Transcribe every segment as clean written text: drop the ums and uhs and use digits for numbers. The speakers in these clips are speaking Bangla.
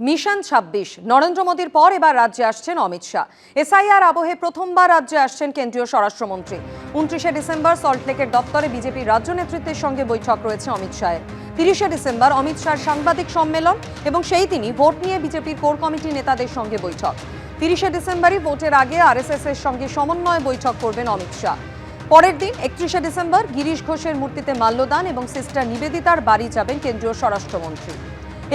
মিশন ২৬ নরেন্দ্র মোদীর পর এবার রাজ্যে আসছেন অমিত শাহ। এসআইআর আবহে প্রথমবার রাজ্যে আসছেন কেন্দ্রীয় স্বরাষ্ট্রমন্ত্রী। ২৯শে ডিসেম্বর সল্টলেকের দপ্তরে বিজেপির রাজ্য নেতৃত্বের সঙ্গে বৈঠক রয়েছে অমিত শাহের। ৩০শে ডিসেম্বর অমিত শাহর সাংবাদিক সম্মেলন এবং সেই দিনই ভোট নিয়ে বিজেপির কোর কমিটি নেতাদের সঙ্গে বৈঠক। ৩০শে ডিসেম্বরই ভোটের আগে আরএসএস এর সঙ্গে সমন্বয় বৈঠক করবেন অমিত শাহ। পরের দিন ৩১শে ডিসেম্বর গিরিশ ঘোষের মূর্তিতে মাল্যদান এবং সিস্টার নিবেদিতার বাড়ি যাবেন কেন্দ্রীয় স্বরাষ্ট্রমন্ত্রী।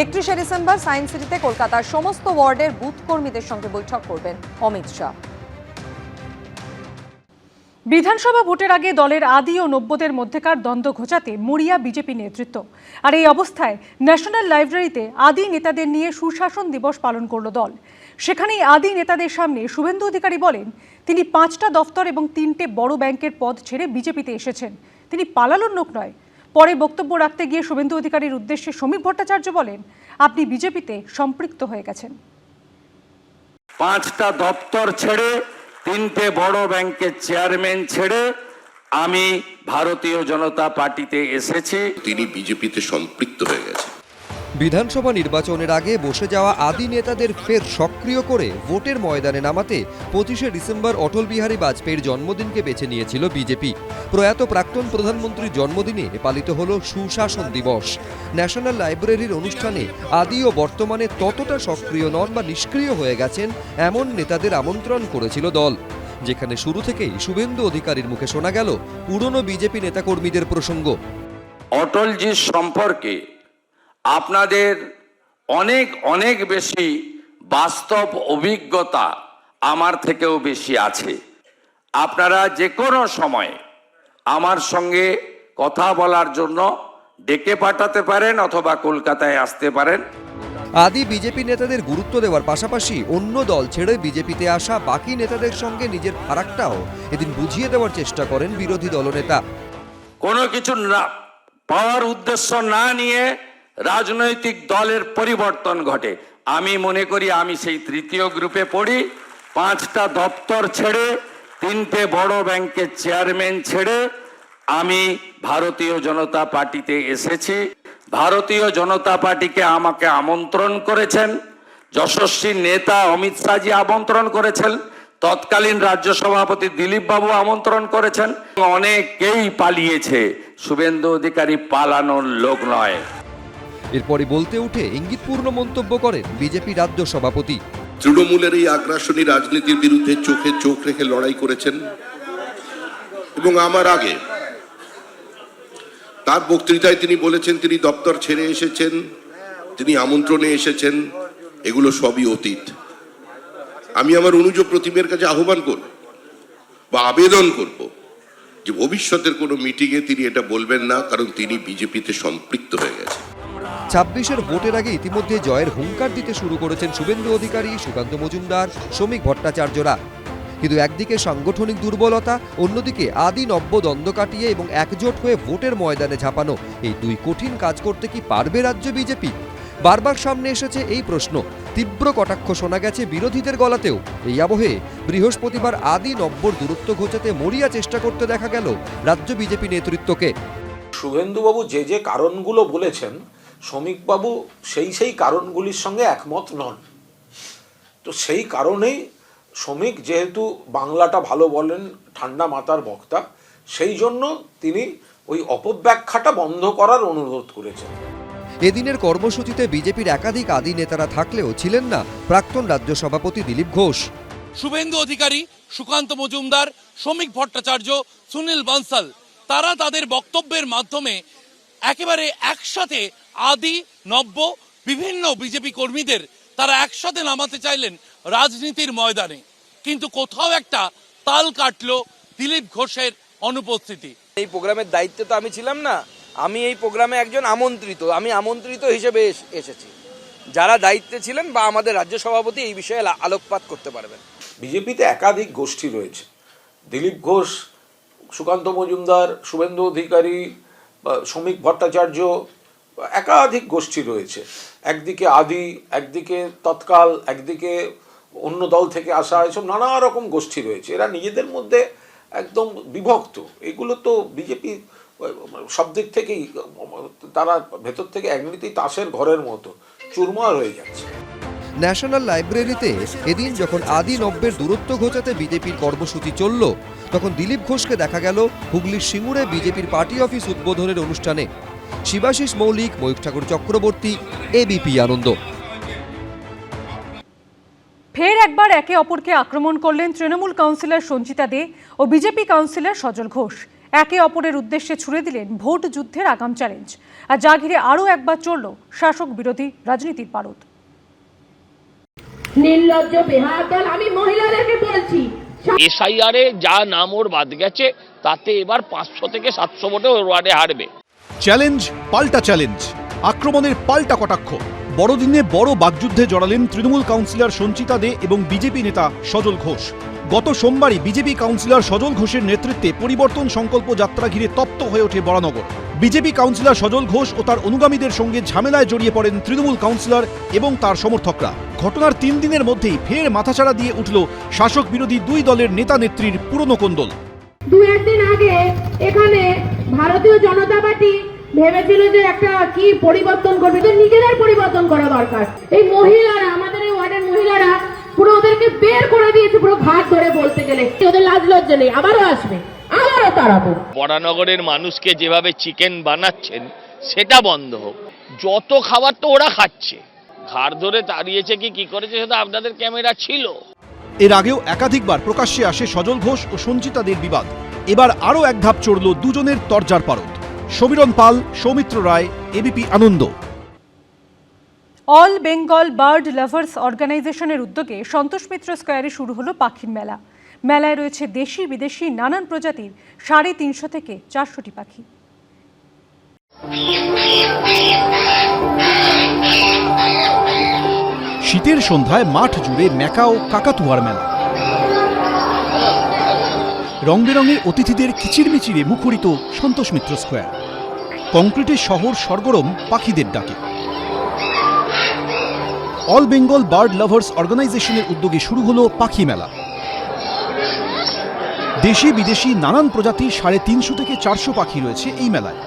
৩১শে ডিসেম্বর সায়েন্স সিটিতে কলকাতার সমস্ত ওয়ার্ডের বুথ কর্মীদের সঙ্গে বৈঠক করবেন অমিত শাহ। বিধানসভা ভোটের আগে দলের আদি ও নব্যদের মধ্যেকার দ্বন্দ্ব ঘোচাতে মরিয়া বিজেপি নেতৃত্ব। আর এই অবস্থায় ন্যাশনাল লাইব্রেরিতে আদি নেতাদের নিয়ে সুশাসন দিবস পালন করল দল। সেখানেই আদি নেতাদের সামনে শুভেন্দু অধিকারী বলেন তিনি ৫টা দফতর এবং ৩টে বড় ব্যাংকের পদ ছেড়ে বিজেপিতে এসেছেন, তিনি পালানোর লোক নয়। পরে বক্তব্য রাখতে গিয়ে শুভেন্দু অধিকারীর উদ্দেশ্যে সমীক ভট্টাচার্য বলেন আপনি বিজেপিতে সম্পৃক্ত হয়ে গেছেন। ৫টা দপ্তর ছেড়ে ৩টে বড় ব্যাংকের চেয়ারম্যান ছেড়ে আমি ভারতীয় জনতা পার্টিতে এসেছি। তিনি বিজেপিতে সম্পৃক্ত হয়ে গেছেন। বিধানসভা নির্বাচনের আগে বসে যাওয়া আদি নেতাদের ফের সক্রিয় করে ভোটের ময়দানে নামাতে ২৫শে ডিসেম্বর অটল বিহারী বাজপেয়ীর জন্মদিনকে বেছে নিয়েছিল বিজেপি। প্রয়াত প্রাক্তন প্রধানমন্ত্রীর জন্মদিনে পালিত হল সুশাসন দিবস। ন্যাশনাল লাইব্রেরির অনুষ্ঠানে আদি ও বর্তমানে ততটা সক্রিয় নন বা নিষ্ক্রিয় হয়ে গেছেন এমন নেতাদের আমন্ত্রণ করেছিল দল, যেখানে শুরু থেকেই শুভেন্দু অধিকারীর মুখে শোনা গেল পুরনো বিজেপি নেতাকর্মীদের প্রসঙ্গ। অটলজির সম্পর্কে আপনাদের অনেক অনেক বেশি বাস্তব অভিজ্ঞতা আমার থেকেও বেশি আছে। আপনারা যে কোনো সময় আমার সঙ্গে কথা বলার জন্য ডেকে পাঠাতে পারেন অথবা কলকাতায় আসতে পারেন। আদি বিজেপি নেতাদের গুরুত্ব দেওয়ার পাশাপাশি অন্য দল ছেড়ে বিজেপিতে আসা বাকি নেতাদের সঙ্গে নিজের ফারাকটাও এদিন বুঝিয়ে দেওয়ার চেষ্টা করেন বিরোধী দলনেতা। কোনো কিছু না পাওয়ার উদ্দেশ্য না নিয়ে রাজনৈতিক দলের পরিবর্তন ঘটে। আমি মনে করি আমি সেই তৃতীয় গ্রুপে পড়ি। ৫টা দপ্তর ছেড়ে ৩টে বড় ব্যাংকের চেয়ারম্যান ছেড়ে আমি ভারতীয় জনতা পার্টিতে এসেছি। ভারতীয় জনতা পার্টিকে আমাকে আমন্ত্রণ করেছেন যশস্বী নেতা অমিত শাহজি, আমন্ত্রণ করেছেন তৎকালীন রাজ্য সভাপতি দিলীপ বাবু, আমন্ত্রণ করেছেন। অনেকেই পালিয়েছে, শুভেন্দু অধিকারী পালানোর লোক নয়। এরপরই বলতে উঠে ইঙ্গিতপূর্ণ মন্তব্য করেন বিজেপি রাজ্য সভাপতি। তৃণমূলের এই আগ্রাসনী রাজনীতির বিরুদ্ধে চোখে চোখ রেখে লড়াই করেছেন এবং আমার আগে তার বক্তৃতায় তিনি বলেছেন তিনি দপ্তর ছেড়ে এসেছেন, তিনি আমন্ত্রণে এসেছেন, এগুলো সবই অতীত। আমি আমার অনুজ প্রতিমের কাছে আহ্বান করব বা আবেদন করব যে ভবিষ্যতের কোনো মিটিংয়ে তিনি এটা বলবেন না, কারণ তিনি বিজেপিতে সম্পৃক্ত হয়ে গেছেন। ২৬-এর ভোটের আগে ইতিমধ্যে জয়ের হুঙ্কার দিতে শুরু করেছেন শুভেন্দু অধিকারী, সুকান্ত মজুমদার, সমীক ভট্টাচার্যরা। কিন্তু একদিকে সাংগঠনিক দুর্বলতা, অন্যদিকে আদি নব্য দ্বন্দ্ব কাটিয়ে এবং একজোট হয়ে ভোটের ময়দানে ঝাঁপানো, এই দুই কঠিন কাজ করতে কি পারবে রাজ্য বিজেপি? বারবার সামনে এসেছে এই প্রশ্ন। তীব্র কটাক্ষ শোনা গেছে বিরোধীদের গলাতেও। এই আবহে বৃহস্পতিবার আদি নব্যর দূরত্ব ঘোচাতে মরিয়া চেষ্টা করতে দেখা গেল রাজ্য বিজেপি নেতৃত্বকে। শুভেন্দুবাবু যে যে কারণগুলো বলেছেন, সমীকবাবু সেই কারণগুলির সঙ্গে একমত নন। তো সেই কারণেই সমীক যেহেতু বাংলাটা ভালো বলেন, ঠান্ডা মাথার বক্তা, সেই জন্য তিনি ওই অপব্যাখ্যাটা বন্ধ করার অনুরোধ করেছেন। এদিনের কর্মসূচিতে বিজেপির একাধিক আদি নেতারা থাকলেও ছিলেন না প্রাক্তন রাজ্য সভাপতি দিলীপ ঘোষ। শুভেন্দু অধিকারী, সুকান্ত মজুমদার, সমীক ভট্টাচার্য, সুনীল বানসাল, তারা তাদের বক্তব্যের মাধ্যমে একেবারে একসাথে আদি নব্য বিভিন্ন বিজেপি কর্মীদের তারা একসাথে নামাতে চাইলেন রাজনীতির ময়দানে, কিন্তু কোথাও একটা তাল কাটলো দিলীপ ঘোষের অনুপস্থিতি। এই প্রোগ্রামের দায়িত্বে তো আমি ছিলাম না, আমি এই প্রোগ্রামে একজন আমন্ত্রিত, আমি আমন্ত্রিত হিসেবে এসেছি। যারা দায়িত্বে ছিলেন বা আমাদের রাজ্য সভাপতি এই বিষয়ে আলোকপাত করতে পারবেন। বিজেপিতে একাধিক গোষ্ঠী রয়েছে, দিলীপ ঘোষ, সুকান্ত মজুমদার, শুভেন্দু অধিকারী, সমীক ভট্টাচার্য, একাধিক গোষ্ঠী রয়েছে। একদিকে আদি, একদিকে তৎকাল, একদিকে অন্য দল থেকে আসা, এসব নানা রকম গোষ্ঠী রয়েছে। এরা নিজেদের মধ্যে একদম বিভক্ত। এগুলো তো বিজেপি সব দিক থেকেই তারা ভেতর থেকে এমনিতেই তাসের ঘরের মতো চুরমার হয়ে যাচ্ছে। ন্যাশনাল লাইব্রেরিতে এদিন যখন আদি নব্যের দূরত্ব ঘোচাতে বিজেপির কর্মসূচি চলল, তখন দিলীপ ঘোষকে দেখা গেল হুগলির সিঙ্গুরে বিজেপির পার্টি অফিস উদ্বোধনের অনুষ্ঠানে। শিবাশিস মৌলিক, ময়ূখ ঠাকুর চক্রবর্তী, এবিপি আনন্দ। ফের একবার একে অপরকে আক্রমণ করলেন তৃণমূল কাউন্সিলর সঞ্চিতা দে ও বিজেপি কাউন্সিলর সজল ঘোষ। একে অপরের উদ্দেশ্যে ছুড়ে দিলেন ভোট যুদ্ধের আগাম চ্যালেঞ্জ। আর যা ঘিরে আরও একবার চলল শাসক বিরোধী রাজনীতির পারদ। নির্লজ্জ বেহাত দল, আমি মহিলাদেরকে বলছি, এসআইআরে যা নাম ওর বাদ গেছে তাতে এবার 500 থেকে 700 ভোটে ওর ওয়ার্ডে হারবে। চ্যালেঞ্জ পাল্টা চ্যালেঞ্জ, আক্রমণের পাল্টা কটাক্ষ। বড়দিনে বড় বাকযুদ্ধে জড়ালেন তৃণমূল কাউন্সিলর সঞ্চিতা দে এবং বিজেপি নেতা সজল ঘোষ। গত সোমবারই বিজেপি কাউন্সিলর সজল ঘোষের নেতৃত্বে পরিবর্তন সংকল্প যাত্রা ঘিরে তপ্ত হয়ে ওঠে বরানগর। বিজেপি কাউন্সিলর সজল ঘোষ ও তার অনুগামীদের সঙ্গে ঝামেলায় জড়িয়ে পড়েন তৃণমূল কাউন্সিলর এবং তার সমর্থকরা। ঘটনার 3 দিনের মধ্যেই ফের মাথাচাড়া দিয়ে উঠল শাসক বিরোধী দুই দলের নেতা নেত্রীর পুরনো কোন্দল। 2-1 দিন আগে এখানে ভারতীয় জনতা পার্টি ভেবেছিল যে একটা কি পরিবর্তন করবে, তো নিজেদের পরিবর্তন করা দরকার। এই মহিলারা, আমাদের এই ওয়ার্ডের মহিলারা পুরো ওদেরকে বের করে দিয়েছে, পুরো ঘাট ধরে বলতে গেলে ওদের লাজ লজ্জা নেই, আবারও আসবে, আবারও তাড়াবো। বরানগরের মানুষকে যেভাবে চিকেন বানাচ্ছেন সেটা বন্ধ হোক। যত খাবার তো ওরা খাচ্ছে, ঘাড় ধরে তাড়িয়েছে কি করেছে সেটা আপনাদের ক্যামেরা ছিল। এর আগেও একাধিকবার প্রকাশ্যে আসে সজল ঘোষ ও সঞ্চিতা দের বিবাদ। এবার আরও এক ধাপ চড়ল দুজনের তরজার পারদ। সমীরণ পাল, সৌমিত্র রায়, এবিপি আনন্দ। অল বেঙ্গল বার্ড লাভার্স অর্গানাইজেশনের উদ্যোগে সন্তোষ মিত্র স্কোয়ারে শুরু হলো পাখির মেলা। মেলায় রয়েছে দেশি বিদেশি নানান প্রজাতির 350 থেকে 400টি পাখি। শীতের সন্ধ্যায় মাঠ জুড়ে ম্যাকাও কাকাতুয়ার মেলা। রং বেরঙের অতিথিদের কিচিরমিচিরে মুখরিত সন্তোষ মিত্র স্কোয়ার। কংক্রিটের শহর সরগরম পাখিদের ডাকে। অল বেঙ্গল বার্ড লাভার্স অর্গানাইজেশনের উদ্যোগে শুরু হলো পাখি মেলা। দেশি বিদেশি নানান প্রজাতির 350 থেকে 400 পাখি রয়েছে এই মেলায়।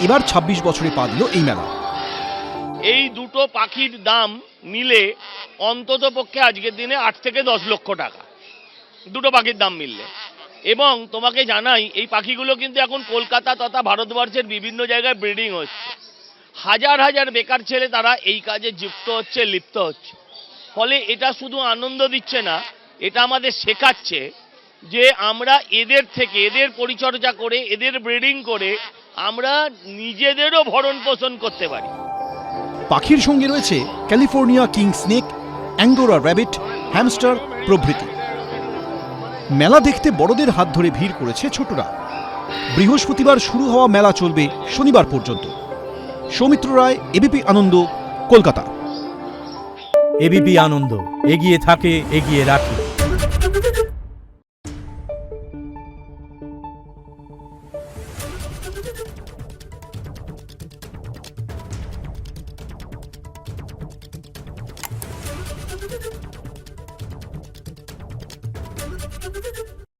এবার 26 বছরে পা দিল এই মেলা। এই দুটো পাখির দাম মিলে অন্তত পক্ষে আজকের দিনে 8 থেকে 10 লক্ষ টাকা, দুটো পাখির দাম মিললে। এবং তোমাকে জানাই, এই পাখিগুলো কিন্তু এখন কলকাতা তথা ভারতবর্ষের বিভিন্ন জায়গায় ব্রিডিং হচ্ছে। হাজার হাজার বেকার ছেলে তারা এই কাজে যুক্ত হচ্ছে, লিপ্ত হচ্ছে। ফলে এটা শুধু আনন্দ দিচ্ছে না, এটা আমাদের শেখাচ্ছে যে আমরা এদের থেকে, এদের পরিচর্যা করে, এদের ব্রিডিং করে আমরা নিজেদেরও ভরণ পোষণ করতে পারি। পাখির সঙ্গে রয়েছে California king snake, angora rabbit, hamster প্রভৃতি। মেলা দেখতে বড়দের হাত ধরে ভিড় করেছে ছোটরা। বৃহস্পতিবার শুরু হওয়া মেলা চলবে শনিবার পর্যন্ত। সৌমিত্র রায়, এবিপি আনন্দ, কলকাতা। এবিপি আনন্দ, এগিয়ে থাকে, এগিয়ে রাখে।